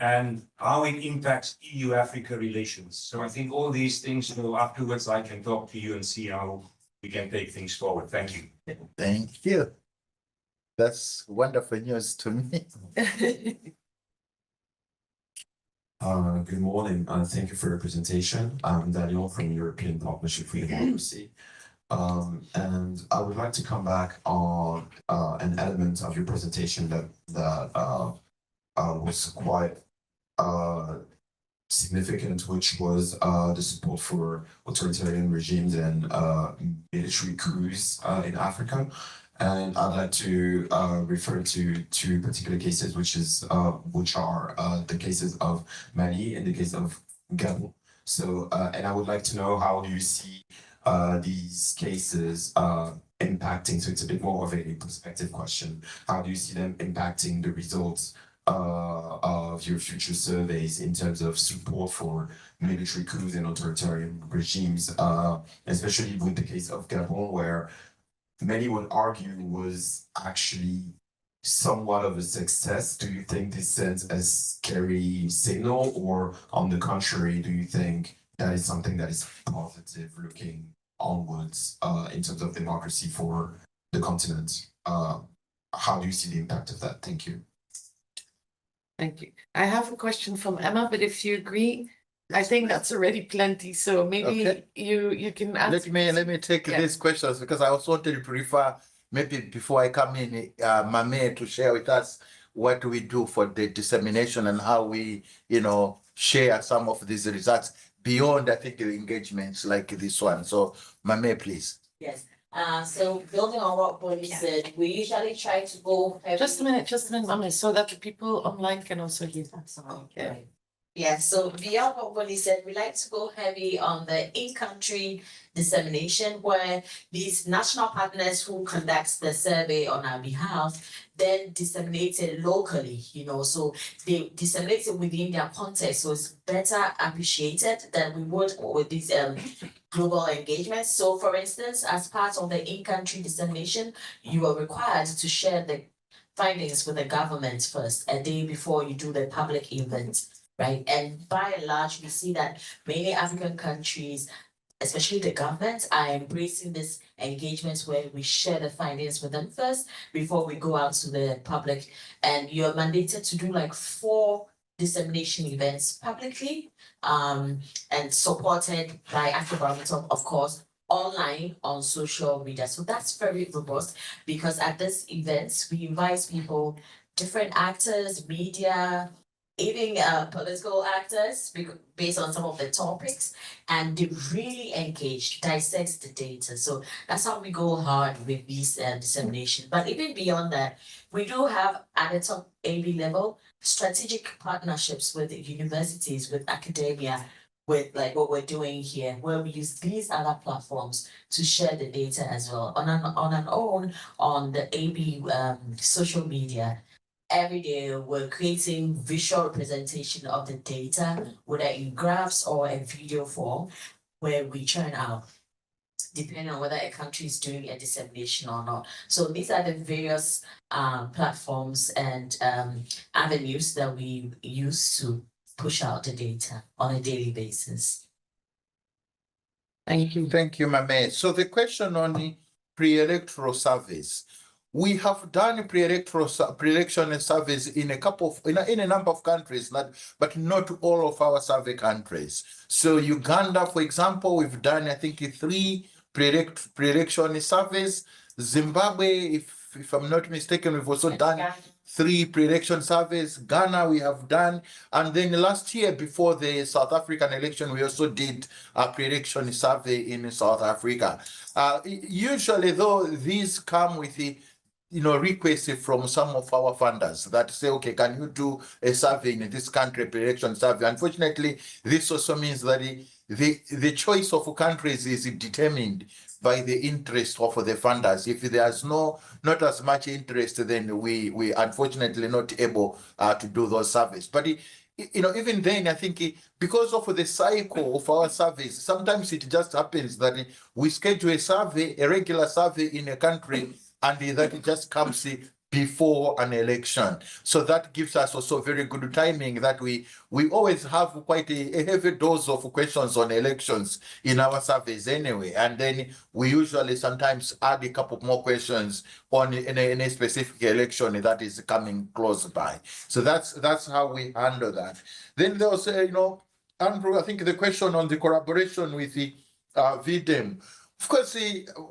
and how it impacts EU-Africa relations. So I think all these things, so afterwards I can talk to you and see how we can take things forward. Thank you. Thank you. That's wonderful news to me. Good morning. Thank you for your presentation. I'm Daniel from European Partnership for Democracy. And I would like to come back on an element of your presentation that was quite significant, which was the support for authoritarian regimes and military coups in Africa. And I'd like to refer to two particular cases, which are the cases of Mali and the case of Gabon. So, and I would like to know, how do you see these cases impacting? So it's a bit more of a perspective question. How do you see them impacting the results of your future surveys in terms of support for military coups and authoritarian regimes, especially with the case of Gabon, where many would argue was actually somewhat of a success? Do you think this sends a scary signal, or on the contrary, do you think that is something that is positive looking onwards in terms of democracy for the continent. How do you see the impact of that? Thank you. Thank you. I have a question from Emma, but if you agree, I think that's already plenty, so maybe Okay. you can answer. Let me take Yeah. these questions because I also wanted to refer maybe before I come in, Mame to share with us what we do for the dissemination and how we, share some of these results beyond, I think, the engagements like this one. So, Mame, please. Yes. So building on what Bonnie said, we usually try to go. Just a minute, Mame, so that the people online can also hear. Yeah. Yeah, so beyond what Bonnie said, we like to go heavy on the in-country dissemination where these national partners who conduct the survey on our behalf then disseminate it locally, so they disseminate it within their context, so it's better appreciated than we would with these global engagements. So for instance, as part of the in-country dissemination, you are required to share the findings with the government first, a day before you do the public event. Right. And by and large, we see that many African countries, especially the governments, are embracing this engagement where we share the findings with them first before we go out to the public. And you're mandated to do like 4 dissemination events publicly, and supported by Afrobarometer, of course, online on social media. So that's very robust because at this event, we invite people, different actors, media, even political actors, based on some of the topics, and they really engage, dissect the data. So that's how we go hard with these dissemination. But even beyond that, we do have at the top AB level strategic partnerships with universities, with academia, with like what we're doing here, where we use these other platforms to share the data as well on the AB social media. Every day we're creating visual representation of the data, whether in graphs or in video form, where we churn out, depending on whether a country is doing a dissemination or not. So these are the various platforms and avenues that we use to push out the data on a daily basis. Thank you. Thank you, Mame. So the question on the pre-electoral surveys. We have done pre-election surveys in a number of countries, but not all of our survey countries. So Uganda, for example, we've done, I think, 3 pre-election surveys. Zimbabwe, if I'm not mistaken, we've also done 3 pre-election surveys. Ghana, we have done. And then last year, before the South African election, we also did a pre-election survey in South Africa. Usually, though, these come with the requests from some of our funders that say, okay, can you do a survey in this country, pre-election survey? Unfortunately, this also means that the choice of countries is determined by the interest of the funders. If there's not as much interest, then we unfortunately not able to do those surveys. But even then, I think because of the cycle of our surveys, sometimes it just happens that we schedule a regular survey in a country, and that it just comes before an election. So that gives us also very good timing that we always have quite a heavy dose of questions on elections in our surveys anyway. And then we usually sometimes add a couple more questions on in a specific election that is coming close by. So that's how we handle that. Then there was, Andrew, I think the question on the collaboration with the VDEM. Of course,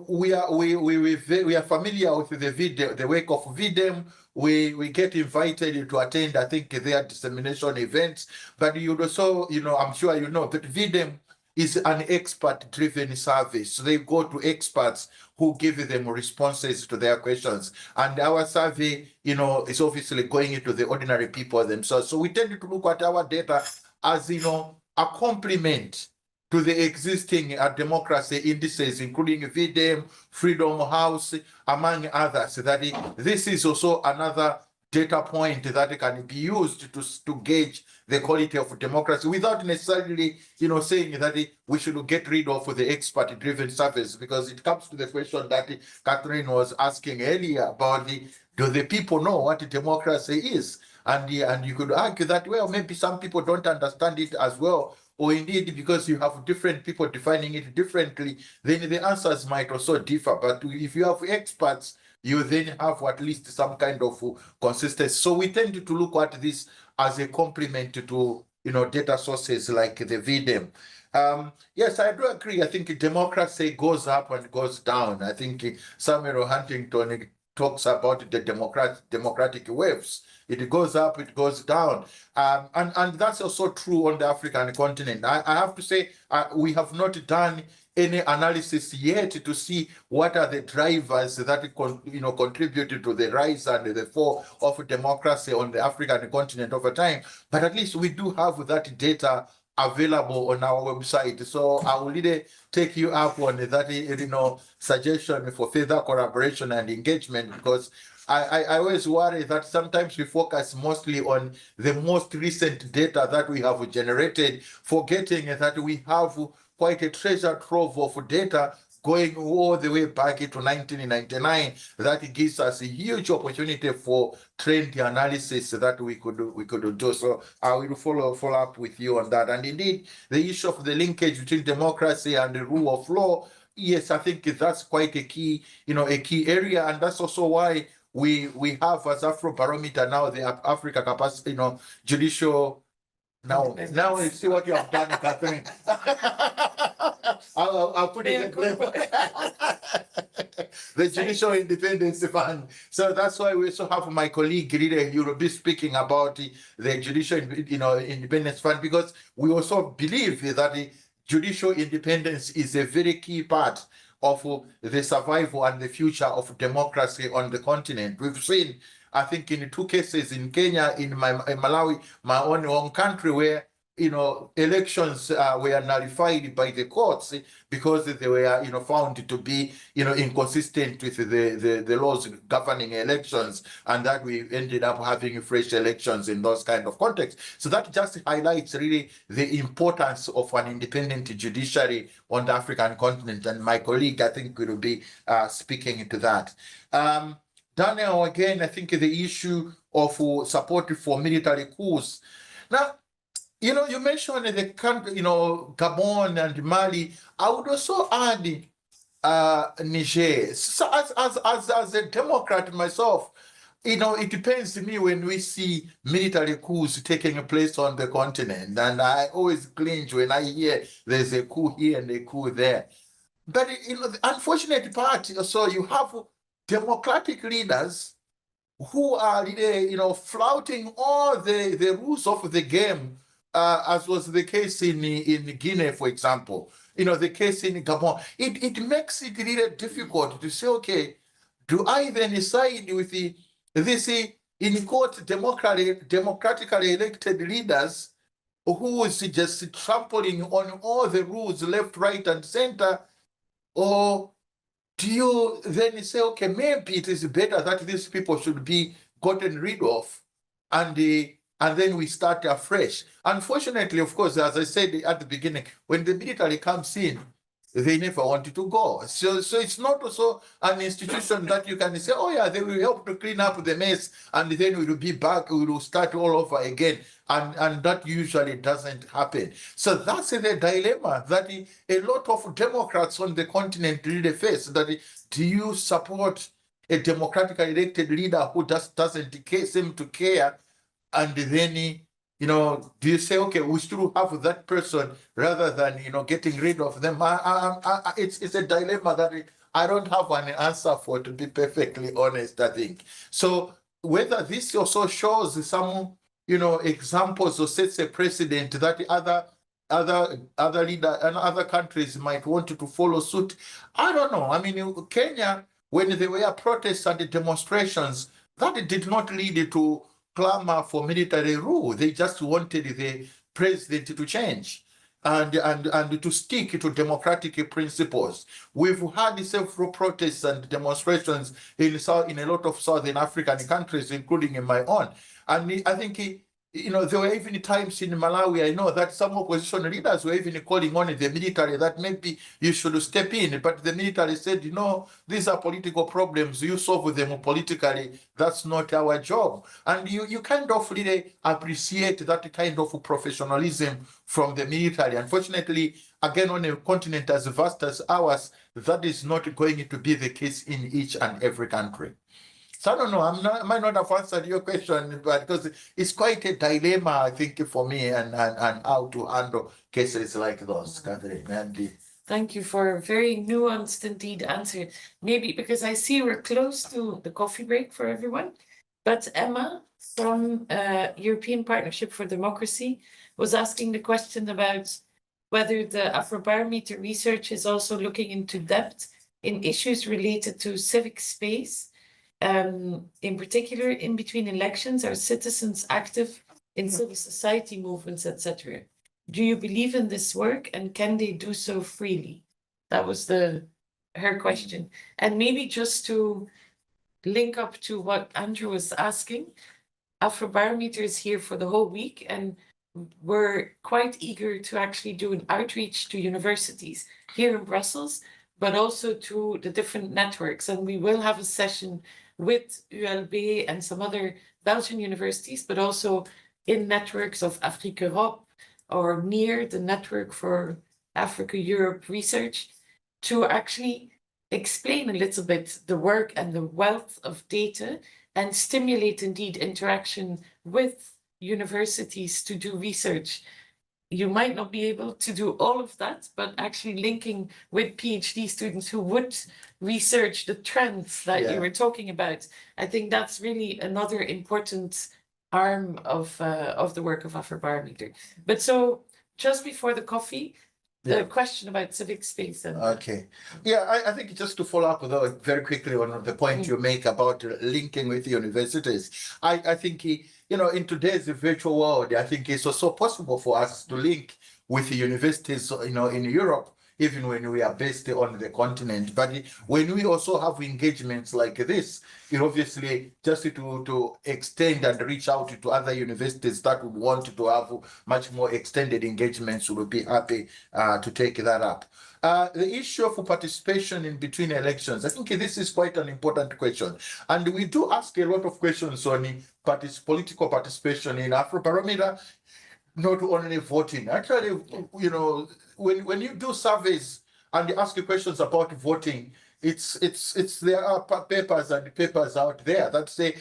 we are familiar with the work of VDEM. We get invited to attend, I think, their dissemination events. But you also, I'm sure you know that VDEM is an expert-driven service. So they go to experts who give them responses to their questions. And our survey, is obviously going into the ordinary people themselves. So we tend to look at our data as, a complement to the existing democracy indices, including VDEM, Freedom House, among others. That this is also another data point that can be used to gauge the quality of democracy without necessarily, saying that we should get rid of the expert-driven surveys, because it comes to the question that Catherine was asking earlier about do the people know what democracy is? And you could argue that, well, maybe some people don't understand it as well. or indeed because you have different people defining it differently, then the answers might also differ. But if you have experts, you then have at least some kind of consistency. So we tend to look at this as a complement to data sources like the VDEM. Yes, I do agree. I think democracy goes up and goes down. I think Samuel Huntington talks about the democratic waves. It goes up, it goes down. And that's also true on the African continent. I have to say, we have not done any analysis yet to see what are the drivers that contributed to the rise and the fall of democracy on the African continent over time. But at least we do have that data available on our website. So I will really take you up on that, suggestion for further collaboration and engagement, because I always worry that sometimes we focus mostly on the most recent data that we have generated, forgetting that we have quite a treasure trove of data going all the way back to 1999. That gives us a huge opportunity for trend analysis that we could do. So I will follow up with you on that. And indeed, the issue of the linkage between democracy and the rule of law, yes, I think that's quite a key area, and that's also why we have as Afrobarometer now the Africa capacity, judicial. Now you see what you have done, Catherine. I'll put it in the Judicial Independence Fund. So that's why we also have my colleague Rita, you will be speaking about the Judicial Independence Fund, because we also believe that the judicial independence is a very key part of the survival and the future of democracy on the continent. We've seen, I think, in 2 cases in Kenya, in Malawi, my own home country, where elections were nullified by the courts because they were found to be inconsistent with the laws governing elections, and that we ended up having fresh elections in those kind of contexts. So that just highlights really the importance of an independent judiciary on the African continent, and my colleague, I think, will be speaking to that. Daniel, again, I think the issue of support for military coups. Now, you mentioned the country, Gabon and Mali. I would also add Niger. So as a Democrat myself, it depends to me when we see military coups taking place on the continent, and I always cringe when I hear there's a coup here and a coup there. But the unfortunate part, so you have democratic leaders who are really, flouting all the rules of the game, as was the case in Guinea, for example. The case in Gabon. It makes it really difficult to say, okay, do I then side with this in quote democratically elected leaders who is just trampling on all the rules left, right, and center, or do you then say, okay, maybe it is better that these people should be gotten rid of, and then we start afresh? Unfortunately, of course, as I said at the beginning, when the military comes in, they never wanted to go. So it's not also an institution that you can say, oh yeah, they will help to clean up the mess, and then we will be back, we will start all over again. And that usually doesn't happen. So that's the dilemma that a lot of Democrats on the continent really face. That do you support a democratically elected leader who just doesn't seem to care, and then do you say, okay, we still have that person rather than getting rid of them? It's a dilemma that I don't have an answer for, to be perfectly honest, I think. So whether this also shows some examples or sets a precedent that other leaders and other countries might want to follow suit, I don't know. I mean, Kenya, when there were protests and demonstrations, that did not lead to clamor for military rule. They just wanted the president to change and to stick to democratic principles. We've had several protests and demonstrations in a lot of Southern African countries, including in my own. And I think there were even times in Malawi, I know that some opposition leaders were even calling on the military that maybe you should step in, but the military said, these are political problems, you solve them politically, that's not our job. And you kind of really appreciate that kind of professionalism from the military. Unfortunately, again, on a continent as vast as ours, that is not going to be the case in each and every country. So I don't know, I might not have answered your question, but because it's quite a dilemma, I think, for me and how to handle cases like those, Catherine. And Thank you for a very nuanced indeed answer. Maybe because I see we're close to the coffee break for everyone. But Emma from European Partnership for Democracy was asking the question about whether the Afrobarometer research is also looking into depth in issues related to civic space. In particular, in between elections, are citizens active in civil society movements, etc.? Do you believe in this work, and can they do so freely? That was her question. And maybe just to link up to what Andrew was asking, Afrobarometer is here for the whole week, and we're quite eager to actually do an outreach to universities here in Brussels, but also to the different networks. And we will have a session with ULB and some other Belgian universities, but also in networks of Afrique Europe or near the network for Africa Europe research to actually explain a little bit the work and the wealth of data and stimulate indeed interaction with universities to do research. You might not be able to do all of that, but actually linking with PhD students who would research the trends that you were talking about. I think that's really another important arm of the work of Afrobarometer. But so just before the coffee, the question about civic space. Okay. Yeah, I think just to follow up though very quickly on the point you make about linking with universities, I think in today's virtual world, I think it's also possible for us to link with the universities, in Europe, even when we are based on the continent. But when we also have engagements like this, obviously just to extend and reach out to other universities that would want to have much more extended engagements, we'll be happy to take that up. The issue of participation in between elections, I think this is quite an important question. And we do ask a lot of questions on political participation in Afrobarometer, not only voting. Actually, when you do surveys and you ask you questions about voting, there are papers and papers out there that say,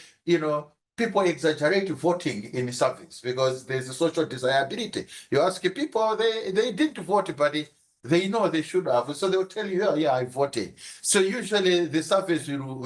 people exaggerate voting in surveys because there's a social desirability. You ask people, they didn't vote, but they know they should have, so they'll tell you, yeah, I voted. So usually the surveys will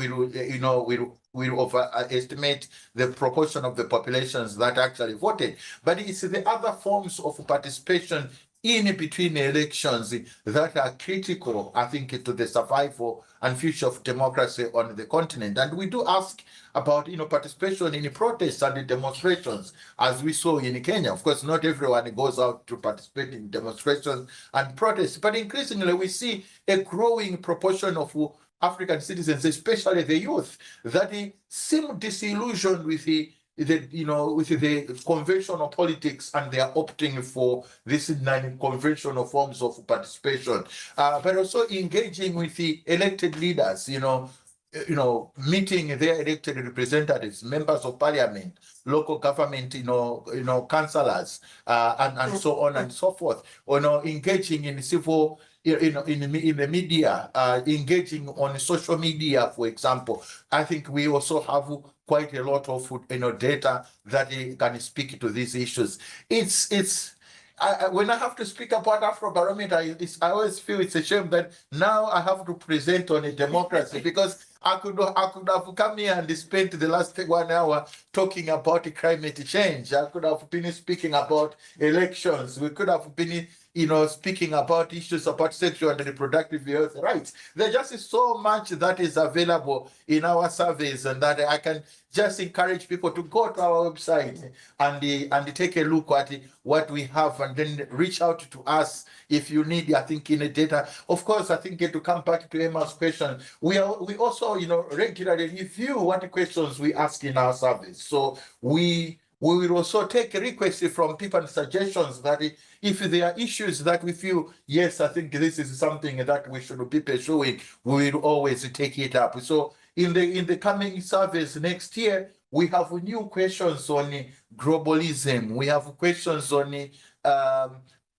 overestimate the proportion of the populations that actually voted. But it's the other forms of participation in between elections that are critical, I think, to the survival and future of democracy on the continent. And we do ask about participation in protests and demonstrations, as we saw in Kenya. Of course, not everyone goes out to participate in demonstrations and protests, but increasingly we see a growing proportion of African citizens, especially the youth, that seem disillusioned with the conventional politics, and they are opting for this non-conventional forms of participation, but also engaging with the elected leaders, meeting their elected representatives, members of parliament, local government, councillors, and so on and so forth, engaging in civil, in the media, engaging on social media, for example. I think we also have quite a lot of data that can speak to these issues. When I have to speak about Afrobarometer, I always feel it's a shame that now I have to present on a democracy because I could have come here and spent the last 1 hour talking about climate change. I could have been speaking about elections. We could have been speaking about issues about sexual and reproductive health rights. There's just so much that is available in our surveys, and that I can just encourage people to go to our website and take a look at what we have, and then reach out to us if you need, I think, data. Of course, I think to come back to Emma's question, we also, regularly review what questions we ask in our surveys. So we we will also take requests from people and suggestions that if there are issues that we feel, yes, I think this is something that we should be pursuing, we will always take it up. So in the coming surveys next year, we have new questions on globalism. We have questions on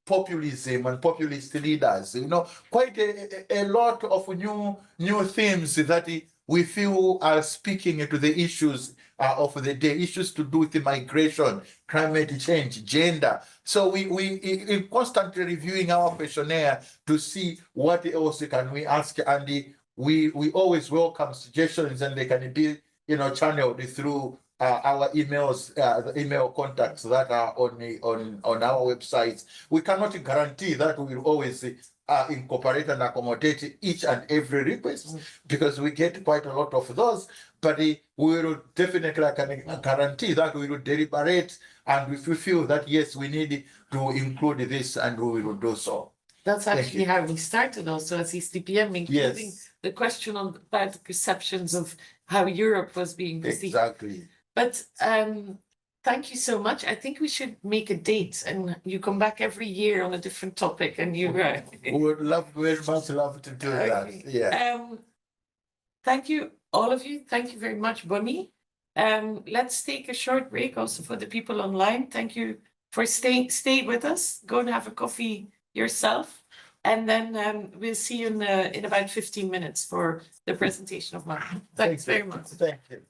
populism and populist leaders. You know, quite a lot of new themes that we feel are speaking to the issues of the day, issues to do with the migration, climate change, gender. So we constantly reviewing our questionnaire to see what else can we ask, and we always welcome suggestions, and they can be channeled through our emails, the email contacts that are on our websites. We cannot guarantee that we will always incorporate and accommodate each and every request because we get quite a lot of those, but we will definitely can guarantee that we will deliberate, and if we feel that yes, we need to include this, and we will do so. That's Thank actually you. how we started also as ECDPM, including Yes, the question about the perceptions of how Europe was being perceived. exactly. But thank you so much. I think we should make a date and you come back every year on a different topic and you We would very much love to do that. Okay. Yeah. Thank you, all of you. Thank you very much, Boni. Let's take a short break also for the people online. Thank you for stay with us. Go and have a coffee yourself. And then we'll see you in about 15 minutes for the presentation of Mark. Thanks very much. Thank you.